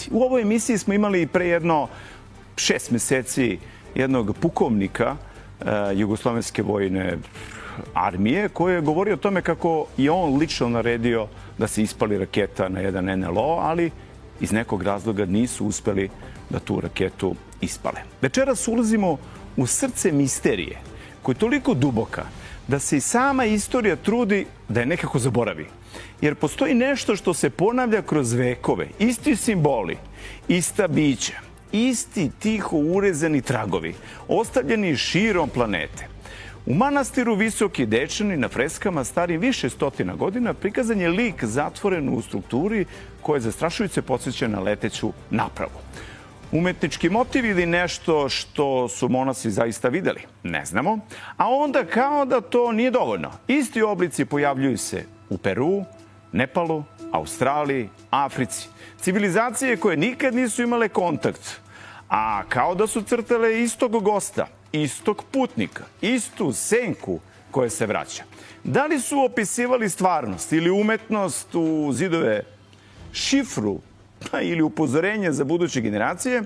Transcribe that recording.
raditi. U ovoj emisiji smo imali pre jedno 6 meseci jednog pukovnika Jugoslovenske vojne armije koji je govorio o tome kako je on lično naredio da se ispali raketa na jedan NLO, ali iz nekog razloga nisu uspeli da tu raketu ispale. Večeras ulazimo u srce misterije koja je toliko duboka da se i sama istorija trudi da je nekako zaboravi. Jer postoji nešto što se ponavlja kroz vekove, isti simboli, ista bića, isti tiho urezani tragovi, ostavljeni širom planete. U manastiru Visoki Dečani na freskama starim više stotina godina prikazan je lik zatvoren u strukturi koja zastrašujuće podsjeća na leteću napravu. Umetnički motiv ili nešto što su monasi zaista videli? Ne znamo. A onda kao da to nije dovoljno. Isti oblici pojavljuju se u Peru, Nepalu, Australiji, Africi. Civilizacije koje nikad nisu imale kontakt. A kao da su crtale istog gosta, istog putnika, istu senku koja se vraća. Da li su opisivali stvarnost ili umetnost u zidove šifru ili upozorenje za buduće generacije?